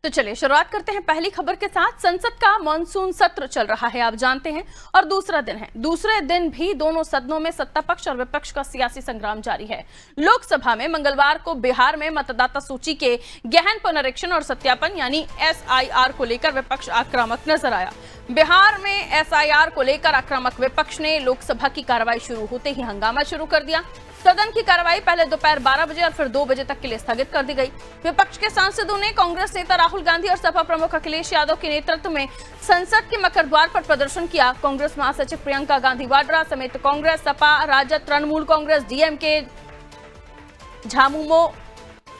तो चलिए शुरुआत करते हैं पहली खबर के साथ। संसद का मानसून सत्र चल रहा है, आप जानते हैं, और दूसरा दिन है। दूसरे दिन भी दोनों सदनों में सत्ता पक्ष और विपक्ष का सियासी संग्राम जारी है। लोकसभा में मंगलवार को बिहार में मतदाता सूची के गहन पुनरीक्षण और सत्यापन यानी SIR को लेकर विपक्ष आक्रामक नजर आया। बिहार में SIR को लेकर आक्रामक विपक्ष ने लोकसभा की कार्रवाई शुरू होते ही हंगामा शुरू कर दिया। सदन की कार्रवाई पहले दोपहर 12 बजे और फिर 2 बजे तक के लिए स्थगित कर दी गई। विपक्ष के सांसदों ने कांग्रेस नेता राहुल गांधी और सपा प्रमुख अखिलेश यादव के नेतृत्व में संसद के मकर द्वार पर प्रदर्शन किया। कांग्रेस महासचिव प्रियंका गांधी वाड्रा समेत कांग्रेस, सपा, राजद, तृणमूल कांग्रेस, DMK, झामुमो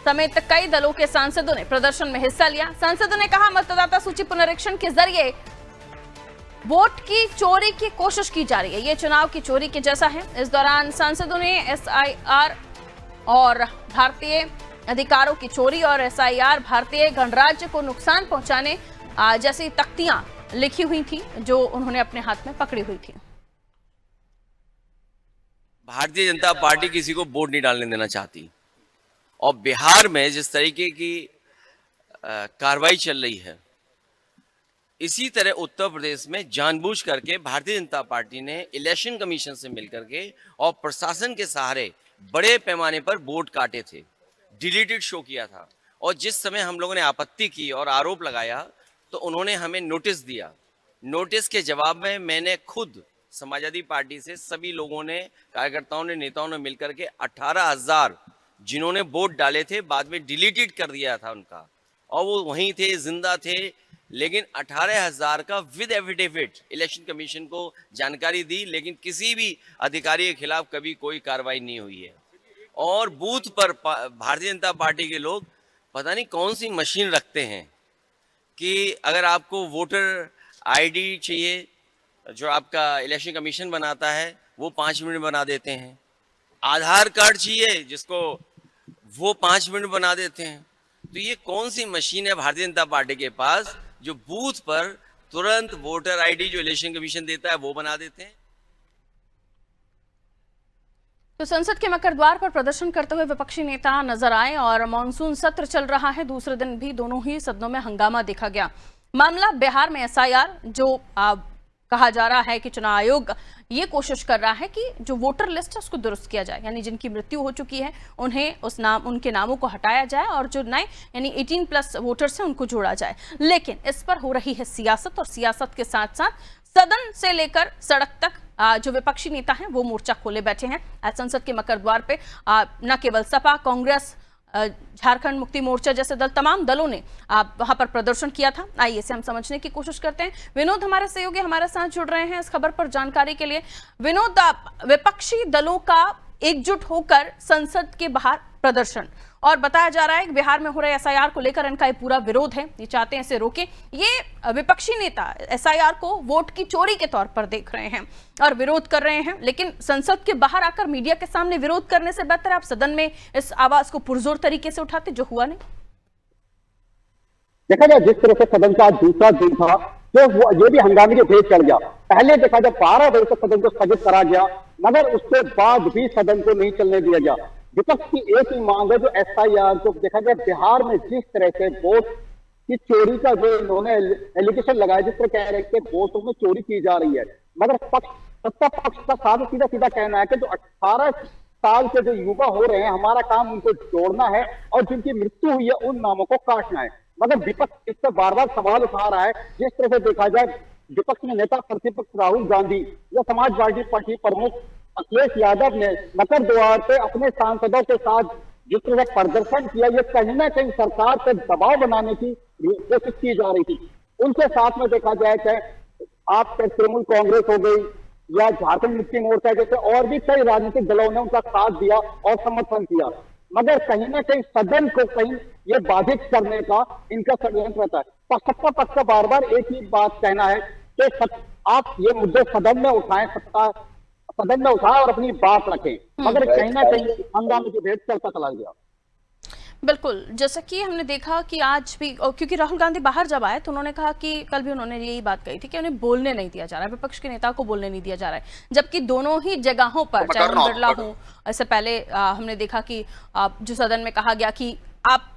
समेत कई दलों के सांसदों ने प्रदर्शन में हिस्सा लिया। सांसदों ने कहा, मतदाता सूची पुनरीक्षण के जरिए वोट की चोरी की कोशिश की जा रही है, ये चुनाव की चोरी के जैसा है। इस दौरान सांसदों ने SIR और भारतीय अधिकारों की चोरी और SIR भारतीय गणराज्य को नुकसान पहुंचाने जैसी तख्तियां लिखी हुई थी जो उन्होंने अपने हाथ में पकड़ी हुई थी। भारतीय जनता पार्टी किसी को वोट नहीं डालने देना चाहती और बिहार में जिस तरीके की कार्रवाई चल रही है, इसी तरह उत्तर प्रदेश में जानबूझ करके भारतीय जनता पार्टी ने इलेक्शन कमीशन से मिलकर के और प्रशासन के सहारे बड़े पैमाने पर वोट काटे थे, डिलीटेड शो किया था। और जिस समय हम लोगों ने आपत्ति की और आरोप लगाया तो उन्होंने हमें नोटिस दिया। नोटिस के जवाब में मैंने खुद समाजवादी पार्टी से सभी लोगों ने, कार्यकर्ताओं ने, नेताओं ने मिलकर के 18,000 जिन्होंने वोट डाले थे बाद में डिलीटेड कर दिया था उनका, और वो वहीं थे, जिंदा थे, लेकिन 18,000 का विद एफिडेविट इलेक्शन कमीशन को जानकारी दी, लेकिन किसी भी अधिकारी के खिलाफ कभी कोई कार्रवाई नहीं हुई है। और बूथ पर भारतीय जनता पार्टी के लोग पता नहीं कौन सी मशीन रखते हैं कि अगर आपको वोटर ID चाहिए जो आपका इलेक्शन कमीशन बनाता है वो 5 मिनट बना देते हैं, आधार कार्ड चाहिए जिसको वो 5 मिनट बना देते हैं। तो ये कौन सी मशीन है भारतीय जनता पार्टी के पास जो बूथ पर तुरंत वोटर ID जो इलेक्शन कमीशन देता है वो बना देते हैं। तो संसद के मकर द्वार पर प्रदर्शन करते हुए विपक्षी नेता नजर आए और मानसून सत्र चल रहा है। दूसरे दिन भी दोनों ही सदनों में हंगामा देखा गया। मामला बिहार में SIR जो कहा जा रहा है कि चुनाव आयोग ये कोशिश कर रहा है कि जो वोटर लिस्ट है उसको दुरुस्त किया जाए, यानी जिनकी मृत्यु हो चुकी है उन्हें उनके नामों को हटाया जाए और जो नए यानी 18+ वोटर्स हैं उनको जोड़ा जाए। लेकिन इस पर हो रही है सियासत, और सियासत के साथ साथ सदन से लेकर सड़क तक जो विपक्षी नेता हैं वो मोर्चा खोले बैठे हैं। आज संसद के मकर द्वार पे न केवल सपा, कांग्रेस, झारखंड मुक्ति मोर्चा जैसे दल, तमाम दलों ने वहां पर प्रदर्शन किया था। आइए से हम समझने की कोशिश करते हैं। विनोद हमारे सहयोगी हमारे साथ जुड़ रहे हैं इस खबर पर जानकारी के लिए। विनोद, विपक्षी दलों का एकजुट होकर संसद के बाहर प्रदर्शन, और बताया जा रहा है कि बिहार में हो रहे SIR को लेकर इनका पूरा विरोध है, ये चाहते हैं इसे रोके। ये विपक्षी नेता SIR को वोट की चोरी के तौर पर देख रहे हैं और विरोध कर रहे हैं, लेकिन संसद के बाहर आकर मीडिया के सामने विरोध करने से बेहतर आप सदन में इस आवाज को पुरजोर तरीके से उठाते, जो हुआ नहीं। देखा जाए जिस तरह से सदन का दूसरा दिन था तो ये भी हंगामे के भेद चल गया। पहले देखा जाए 12 बजे तक सदन को स्थगित करा गया, मगर उसके बाद भी सदन को नहीं चलने दिया गया। विपक्ष की एक ही मांग है जो SIR को देखा जाए बिहार में जिस तरह से वोट की चोरी का जो इन्होंने एलिगेशन लगाया, जिस तरह कह रहे हैं कि वोटों में चोरी की जा रही है, मगर सत्ता पक्ष का सीधा सीधा कहना है कि जो 18 साल के जो युवा हो रहे हैं हमारा काम उनको जोड़ना है और जिनकी मृत्यु हुई है उन नामों को काटना है। मगर विपक्ष इस पर बार बार सवाल उठा रहा है। जिस तरह से देखा जाए विपक्ष में नेता प्रतिपक्ष राहुल गांधी या समाजवादी पार्टी प्रमुख अखिलेश यादव ने मकर द्वार पे अपने सांसदों के साथ जिस तरह से प्रदर्शन किया, ये कहीं ना कहीं सरकार पर दबाव बनाने की कोशिश की जा रही थी। उनके साथ में देखा जाए कि आप तृणमूल कांग्रेस हो गई या झारखंड मुक्ति मोर्चा जैसे और भी कई राजनीतिक दलों ने उनका साथ दिया और समर्थन किया, मगर कहीं ना कहीं सदन को कहीं ये बाधित करने का इनका षड्यंत्र रहता है। सत्ता पक्ष का बार बार एक ही बात कहना है कि आप ये मुद्दे सदन में उठाएं, सदन में उठाएं और अपनी बात रखें, मगर कहीं ना कहीं हंगामे के भेद चलता चला गया। बिल्कुल, जैसा कि हमने देखा कि आज भी, क्योंकि राहुल गांधी बाहर जब आए तो उन्होंने कहा कि कल भी उन्होंने यही बात कही थी कि उन्हें बोलने नहीं दिया जा रहा है, विपक्ष के नेता को बोलने नहीं दिया जा रहा है, जबकि दोनों ही जगहों पर, चाहे ओम बिरला हो, इससे पहले हमने देखा कि जो सदन में कहा गया कि आप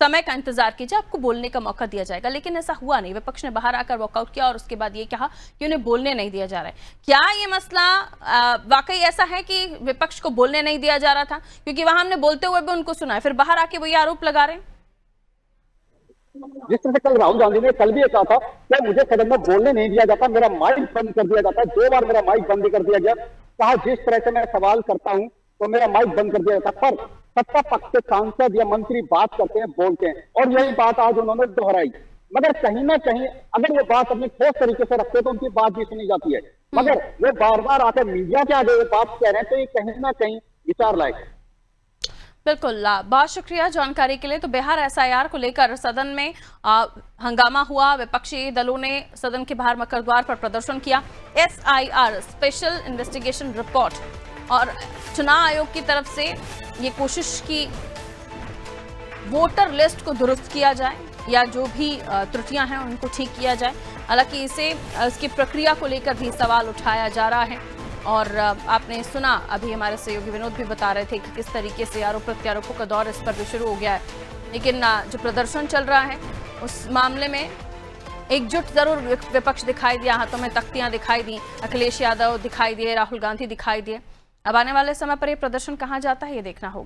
समय का इंतजार कीजिए, आपको बोलने का मौका दिया जाएगा। लेकिन ऐसा हुआ नहीं, विपक्ष ने बाहर आकर वॉकआउट किया और उसके बाद ये कहा कि उन्हें बोलने नहीं दिया जा रहा है। क्या ये मसला वाकई ऐसा है कि विपक्ष को बोलने नहीं दिया जा रहा था? क्योंकि वहां हमने बोलते हुए भी उनको सुना है, फिर बाहर आके वही आरोप लगा रहे हैं। जिस तरह से कल राहुल गांधी ने कल भी ये कहा था कि मुझे सदन में बोलने नहीं दिया जाता, मेरा माइक बंद कर दिया जाता है, 2 बार मेरा माइक बंद कर दिया गया। कहा जिस तरह से मैं सवाल करता हूं तो मेरा माइक बंद कर दिया जाता, पर सत्ता पक्ष के सांसद या मंत्री बात करते हैं, बोलते हैं, और यही बात आज उन्होंने दोहराई। मगर कहीं ना कहीं अगर वो बात अपने ठोस तरीके से रखते तो उनकी बात भी सुनी जाती है, मगर वो बार बार आकर मीडिया के आगे ये बात कह रहे हैं, तो ये कहीं ना कहीं विचार लायक है। बिल्कुल, बहुत शुक्रिया जानकारी के लिए। तो बिहार एसआईआर को लेकर सदन में हंगामा हुआ, विपक्षी दलों ने सदन के बाहर मकर द्वार पर प्रदर्शन किया। एसआईआर स्पेशल इन्वेस्टिगेशन रिपोर्ट, और चुनाव आयोग की तरफ से ये कोशिश की वोटर लिस्ट को दुरुस्त किया जाए या जो भी त्रुटियां हैं उनको ठीक किया जाए। हालांकि इसकी प्रक्रिया को लेकर भी सवाल उठाया जा रहा है। और आपने सुना, अभी हमारे सहयोगी विनोद भी बता रहे थे कि किस तरीके से आरोप प्रत्यारोपों का दौर इस पर भी शुरू हो गया है। लेकिन जो प्रदर्शन चल रहा है उस मामले में एकजुट जरूर विपक्ष दिखाई दिया, हाथों में तख्तियां दिखाई दी, अखिलेश यादव दिखाई दिए, राहुल गांधी दिखाई दिए। अब आने वाले समय पर यह प्रदर्शन कहां जाता है ये देखना होगा।